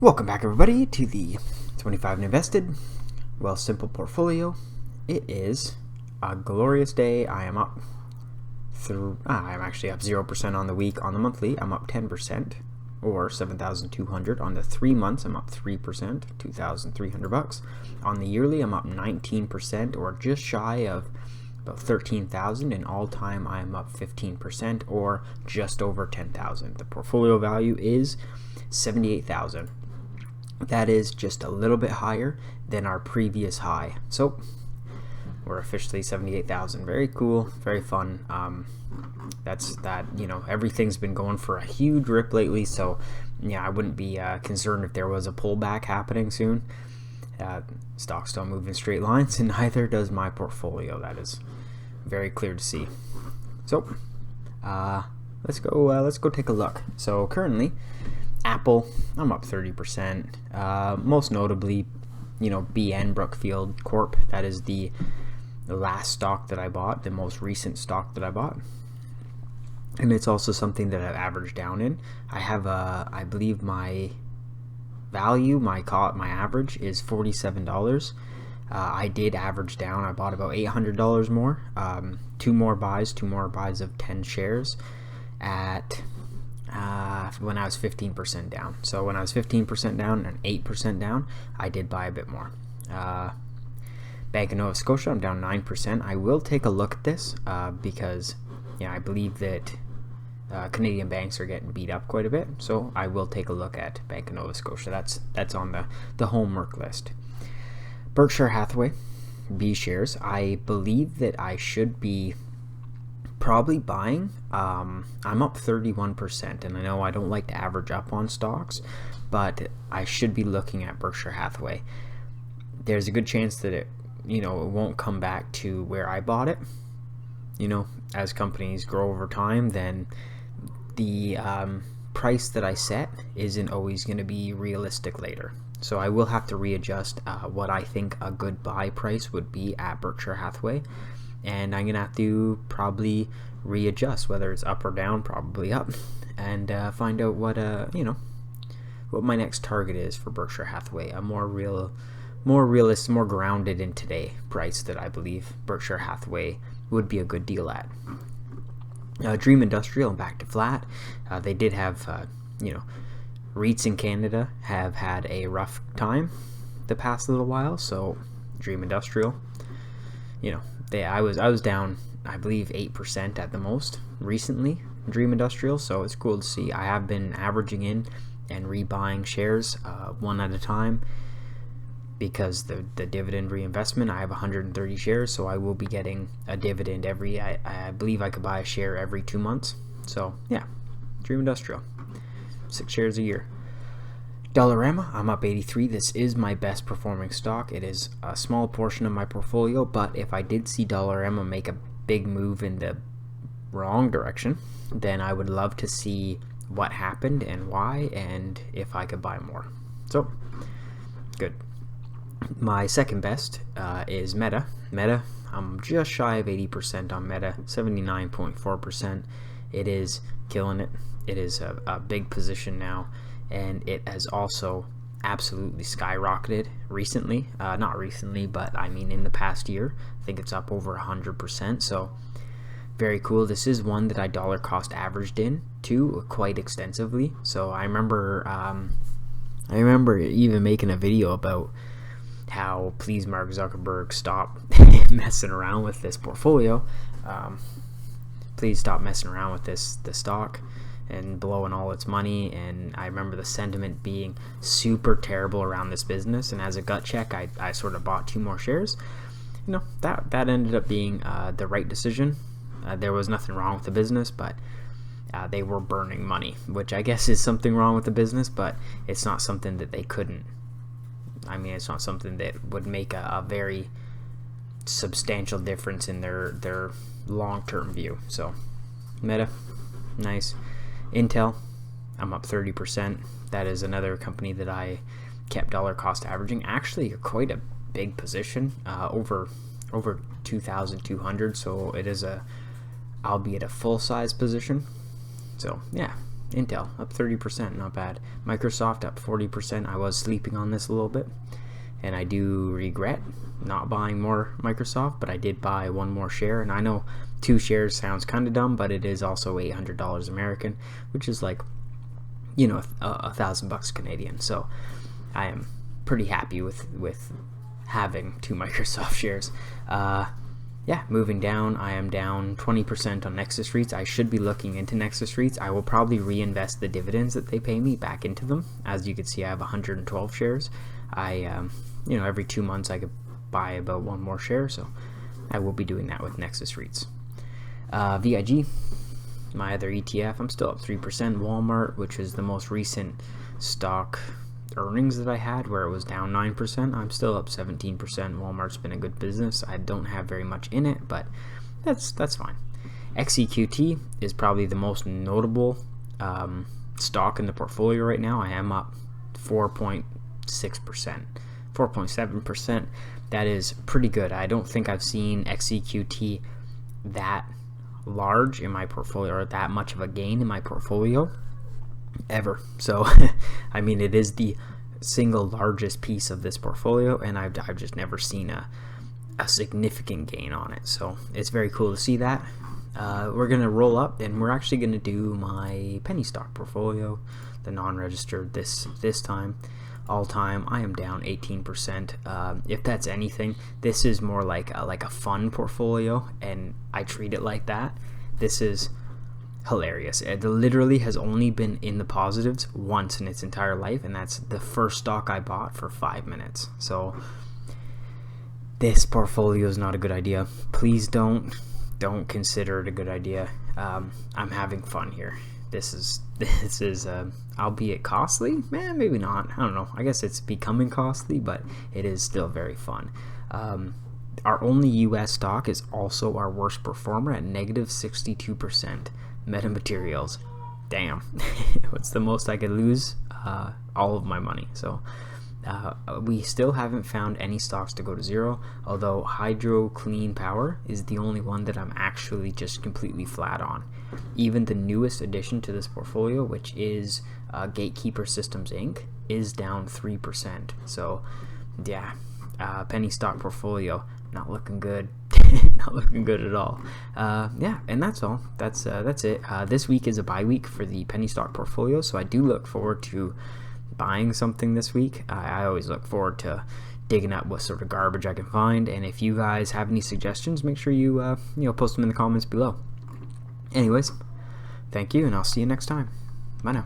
Welcome back, everybody, to the 25 and Invested Wealthsimple portfolio. It is a glorious day. I am up I'm actually up 0% on the week. On the monthly, I'm up 10%, or 7,200. On the 3 months, I'm up 3%, 2,300 bucks. On the yearly, I'm up 19%, or just shy of about 13,000. And all time, I'm up 15%, or just over 10,000. The portfolio value is 78,000. That is just a little bit higher than our previous high. So we're officially 78,000. Very cool, very fun. Everything's been going for a huge rip lately. So yeah, I wouldn't be concerned if there was a pullback happening soon. Stocks don't move in straight lines, and neither does my portfolio. That is very clear to see. So let's go take a look. So currently, Apple, I'm up 30%. Most notably, BN Brookfield Corp. That is the last stock that I bought, the most recent stock that I bought, and it's also something that I've averaged down in. I have I believe my value, my average is $47. I did average down. I bought about $800 more. Two more buys of 10 shares at when I was 15% down. So when I was 15% down and 8% down, I did buy a bit more. Bank of Nova Scotia, I'm down 9%. I will take a look at this because I believe that Canadian banks are getting beat up quite a bit. So I will take a look at Bank of Nova Scotia. That's on the homework list. Berkshire Hathaway, B shares. I believe that I should be probably buying. I'm up 31%, and I know I don't like to average up on stocks, but I should be looking at Berkshire Hathaway. There's a good chance that it won't come back to where I bought it. As companies grow over time, then the price that I set isn't always going to be realistic later. So I will have to readjust what I think a good buy price would be at Berkshire Hathaway. And I'm going to have to probably readjust, whether it's up or down, probably up, and find out what my next target is for Berkshire Hathaway. A more realistic, more grounded in today price that I believe Berkshire Hathaway would be a good deal at. Dream Industrial, back to flat. They did have, REITs in Canada have had a rough time the past little while, so Dream Industrial, I was down, I believe, 8% at the most recently, Dream Industrial, so it's cool to see. I have been averaging in and rebuying shares one at a time because the dividend reinvestment, I have 130 shares, so I will be getting a dividend I believe I could buy a share every 2 months. So yeah, Dream Industrial, 6 shares a year. Dollarama, I'm up 83. This is my best performing stock. It is a small portion of my portfolio, but if I did see Dollarama make a big move in the wrong direction, then I would love to see what happened and why, and if I could buy more. So, good. My second best is Meta. Meta, I'm just shy of 80% on Meta, 79.4%. It is killing it. It is a big position now. And it has also absolutely skyrocketed recently. Not recently, but I mean in the past year. I think it's up over 100%. So very cool. This is one that I dollar cost averaged in too quite extensively. So I remember even making a video about how please Mark Zuckerberg stop messing around with this portfolio. Please stop messing around with this stock and blowing all its money. And I remember the sentiment being super terrible around this business, and as a gut check, I sort of bought 2 more shares. That ended up being the right decision. There was nothing wrong with the business, but they were burning money, which I guess is something wrong with the business, but it's not something that they couldn't. I mean, it's not something that would make a very substantial difference in their long-term view. So Meta, nice. Intel, I'm up 30%. That is another company that I kept dollar cost averaging. Actually, quite a big position, over 2,200. So it is albeit a full size position. So yeah, Intel up 30%, not bad. Microsoft up 40%. I was sleeping on this a little bit, and I do regret not buying more Microsoft, but I did buy one more share. And I know 2 shares sounds kind of dumb, but it is also $800 American, which is like, you know, $1,000 Canadian. So I am pretty happy with having 2 Microsoft shares. Yeah, moving down, I am down 20% on Nexus REITs. I should be looking into Nexus REITs. I will probably reinvest the dividends that they pay me back into them. As you can see, I have 112 shares. You know, every 2 months I could buy about 1 more share, so I will be doing that with Nexus REITs. VIG, my other ETF, I'm still up 3%. Walmart, which is the most recent stock earnings that I had, where it was down 9%, I'm still up 17%. Walmart's been a good business. I don't have very much in it, but that's fine. XEQT is probably the most notable stock in the portfolio right now. I am up 4.6%, 4.7%. That is pretty good. I don't think I've seen XEQT that large in my portfolio, or that much of a gain in my portfolio ever. So I mean, it is the single largest piece of this portfolio, and I've just never seen a significant gain on it. So it's very cool to see that. We're gonna roll up, and we're actually gonna do my penny stock portfolio, the non-registered this time. All time, I am down 18%. If that's anything, this is more like a fun portfolio, and I treat it like that. This is hilarious. It literally has only been in the positives once in its entire life, and that's the first stock I bought for 5 minutes. So this portfolio is not a good idea. Please don't consider it a good idea. I'm having fun here. This is albeit costly. Maybe not. I don't know. I guess it's becoming costly, but it is still very fun. Our only US stock is also our worst performer at negative 62%. Metamaterials, damn. What's the most I could lose? All of my money. So we still haven't found any stocks to go to zero, although Hydro Clean Power is the only one that I'm actually just completely flat on. Even the newest addition to this portfolio, which is Gatekeeper Systems Inc., is down 3%. So yeah, penny stock portfolio not looking good. Not looking good at all. Yeah, and that's all. That's it. This week is a bye week for the penny stock portfolio, so I do look forward to buying something this week. I always look forward to digging up what sort of garbage I can find, and if you guys have any suggestions, make sure you post them in the comments below. Anyways, thank you, and I'll see you next time. Bye now.